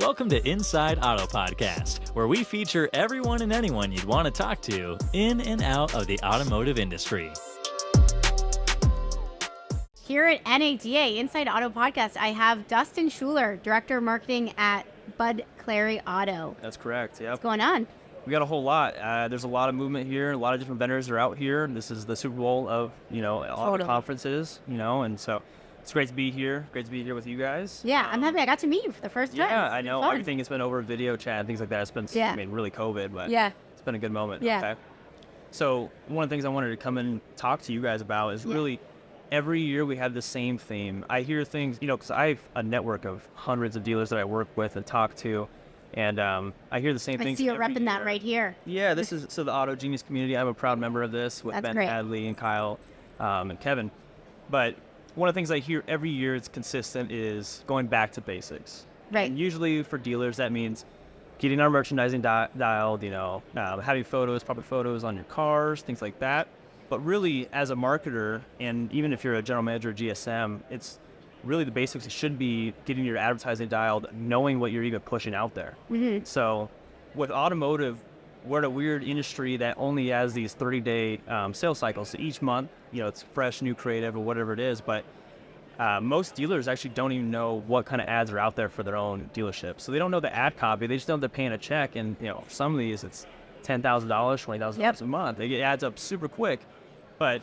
Welcome to InsideAuto Podcast, where we feature everyone and anyone you'd want to talk to in and out of the automotive industry. Here at NADA, Inside Auto Podcast, I have Dustin Schuler, Director of Marketing at Bud Clary Auto. That's correct, yep. What's going on? We got a whole lot. There's a lot of movement here. A lot of different vendors are out here. This is the Super Bowl of, auto conferences, and so it's great to be here. Great to be here with you guys. Yeah, I'm happy I got to meet you for the first time. Yeah, I know. Everything has been over video chat and things like that. It's been, really COVID, but it's been a good moment. Yeah. Okay. So one of the things I wanted to come and talk to you guys about is really every year we have the same theme. I hear things, because I have a network of hundreds of dealers that I work with and talk to. And I hear the same things. I see you're repping that right here. Yeah, this is the Auto Genius community. I'm a proud member of this with Ben Hadley and Kyle and Kevin. But one of the things I hear every year it's consistent is going back to basics. Right. And usually for dealers, that means getting our merchandising dialed, having proper photos on your cars, things like that. But really, as a marketer, and even if you're a general manager or GSM, it's really the basics should be getting your advertising dialed, knowing what you're even pushing out there. Mm-hmm. So with automotive, we're in a weird industry that only has these 30-day sales cycles. So each month, it's fresh, new creative or whatever it is. But most dealers actually don't even know what kind of ads are out there for their own dealership. So they don't know the ad copy. They just know they're paying a check. And, some of these, it's $10,000, $20,000 a month. It adds up super quick. But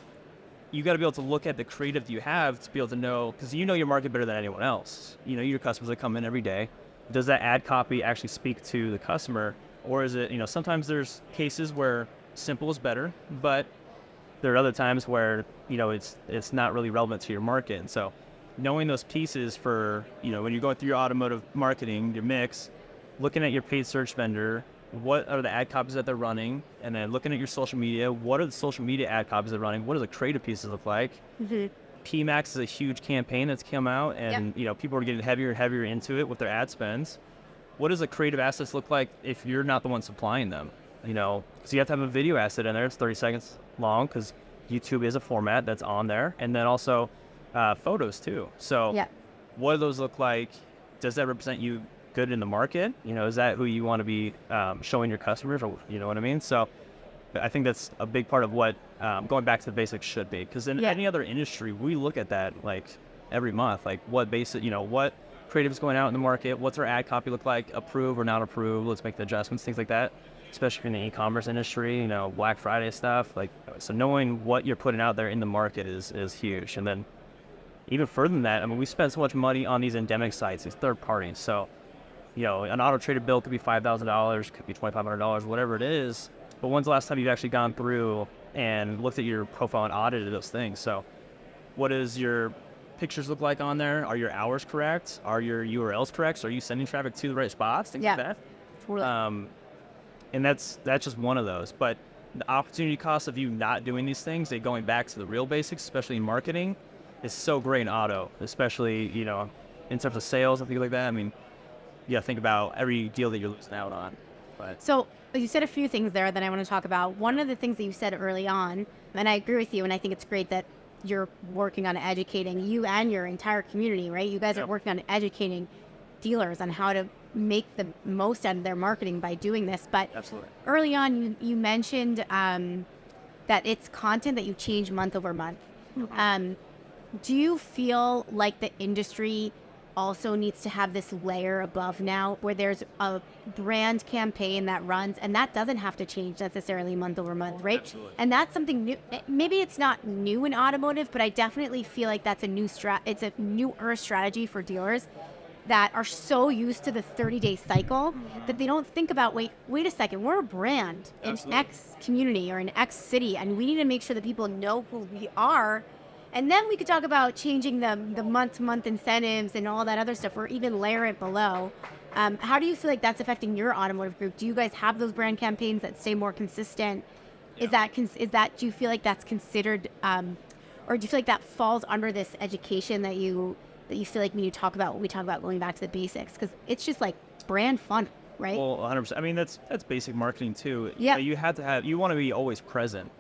you got to be able to look at the creative that you have to be able to know, because you know your market better than anyone else. Your customers that come in every day. Does that ad copy actually speak to the customer? Or is it, sometimes there's cases where simple is better, but there are other times where, it's not really relevant to your market. And so knowing those pieces for, when you're going through your automotive marketing, your mix, looking at your paid search vendor, what are the ad copies that they're running, and then looking at your social media, what are the social media ad copies they're running, what do the creative pieces look like? Mm-hmm. PMAX is a huge campaign that's come out, and people are getting heavier and heavier into it with their ad spends. What does the creative assets look like if you're not the one supplying them? So you have to have a video asset in there. It's 30 seconds long because YouTube is a format that's on there, and then also photos too. So what do those look like? Does that represent you good in the market? Is that who you want to be showing your customers, or you know what I mean? So I think that's a big part of what going back to the basics should be, because in any other industry we look at that like every month, like what what creative is going out in the market, what's our ad copy look like, approve or not approve, let's make the adjustments, things like that, especially in the e-commerce industry, Black Friday stuff, like, so knowing what you're putting out there in the market is huge. And then even further than that, we spend so much money on these endemic sites, these third parties. So an auto trader bill could be $5,000, could be $2,500, whatever it is. But when's the last time you've actually gone through and looked at your profile and audited those things? So what does your pictures look like on there? Are your hours correct? Are your URLs correct? So are you sending traffic to the right spots? Things like that. Totally. And that's just one of those. But the opportunity cost of you not doing these things, going back to the real basics, especially in marketing, is so great in auto, especially, in terms of sales and things like that. Think about every deal that you're losing out on. But So you said a few things there that I want to talk about. One of the things that you said early on, and I agree with you, and I think it's great that you're working on educating you and your entire community, right? You guys are working on educating dealers on how to make the most out of their marketing by doing this. But absolutely. Early on, you mentioned that it's content that you change month over month. Mm-hmm. Do you feel like the industry also needs to have this layer above now where there's a brand campaign that runs, and that doesn't have to change necessarily month over month, right? Absolutely. And that's something new. Maybe it's not new in automotive, but I definitely feel like that's it's a newer strategy for dealers that are so used to the 30-day cycle that they don't think about, wait a second, we're a brand in X community or in X city, and we need to make sure that people know who we are. And then we could talk about changing the month-to-month incentives and all that other stuff, or even layer it below. How do you feel like that's affecting your automotive group? Do you guys have those brand campaigns that stay more consistent? Yeah. Do you feel like that's considered, or do you feel like that falls under this education that you feel like when you talk about what we talk about going back to the basics? Because it's just like brand fun, right? Well, 100%. That's basic marketing too. Yeah. You want to be always present.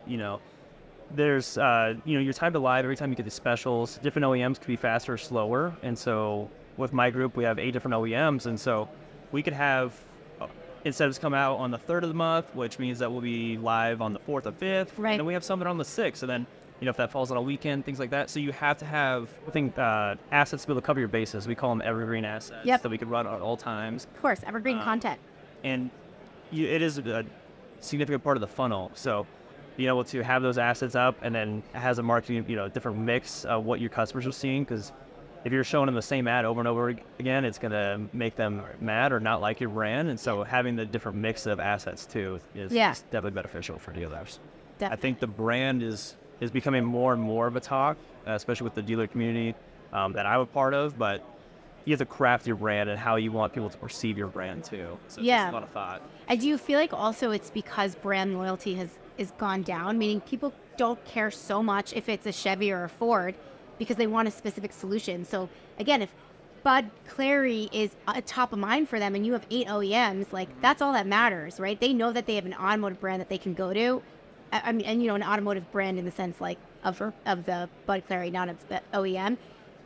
There's, your time to live, every time you get the specials, different OEMs could be faster or slower. And so with my group, we have 8 different OEMs. And so we could have incentives come out on the 3rd of the month, which means that we'll be live on the 4th or 5th. Right. And then we have something on the 6th. And then, if that falls on a weekend, things like that. So you have to have, I think, assets to be able to cover your bases. We call them evergreen assets that we can run at all times. Of course, evergreen content. And it is a significant part of the funnel. So being able to have those assets up, and then it has a marketing, different mix of what your customers are seeing. Because if you're showing them the same ad over and over again, it's going to make them mad or not like your brand. And so having the different mix of assets too is definitely beneficial for dealers. Definitely. I think the brand is becoming more and more of a talk, especially with the dealer community that I'm a part of. But you have to craft your brand and how you want people to perceive your brand too. So it's just a lot of thought. I do feel like also it's because brand loyalty is gone down, meaning people don't care so much if it's a Chevy or a Ford because they want a specific solution. So again, if Bud Clary is top of mind for them and you have 8 OEMs, like that's all that matters, right? They know that they have an automotive brand that they can go to. I mean, and an automotive brand in the sense like of the Bud Clary, not of the OEM.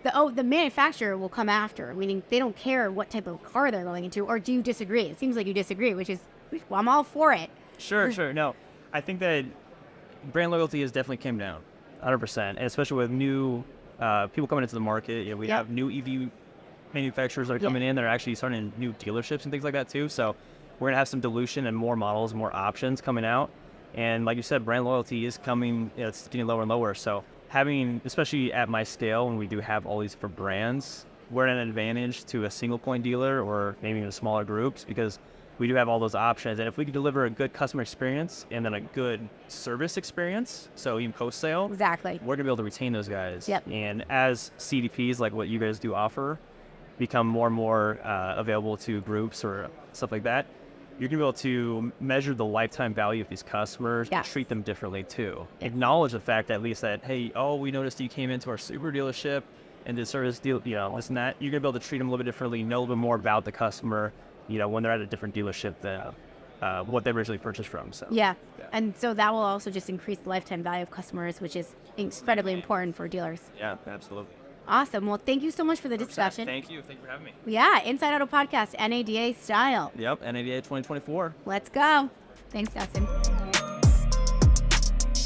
The manufacturer will come after, meaning they don't care what type of car they're going into. Or do you disagree? It seems like you disagree, which is, well, I'm all for it. Sure. No, I think that brand loyalty has definitely came down, 100%, and especially with new people coming into the market. We have new EV manufacturers that are coming in that are actually starting new dealerships and things like that too. So we're gonna have some dilution and more models, more options coming out. And like you said, brand loyalty is coming, it's getting lower and lower. So having, especially at my scale, when we do have all these different brands, we're at an advantage to a single point dealer or maybe even smaller groups because we do have all those options. And if we can deliver a good customer experience and then a good service experience, so even post-sale, Exactly. we're gonna be able to retain those guys. Yep. And as CDPs, like what you guys do offer, become more and more available to groups or stuff like that, you're going to be able to measure the lifetime value of these customers and treat them differently too. Yes. Acknowledge the fact at least that, hey, we noticed you came into our super dealership and did service deal, this and that. You're going to be able to treat them a little bit differently, know a little bit more about the customer, when they're at a different dealership than what they originally purchased from. So And so that will also just increase the lifetime value of customers, which is incredibly important for dealers. Yeah, absolutely. Awesome. Well, thank you so much for the discussion. Thank you. Thank you for having me. Yeah, Inside Auto Podcast, NADA style. Yep, NADA 2024. Let's go. Thanks, Dustin.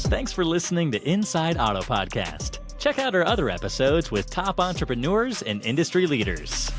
Thanks for listening to Inside Auto Podcast. Check out our other episodes with top entrepreneurs and industry leaders.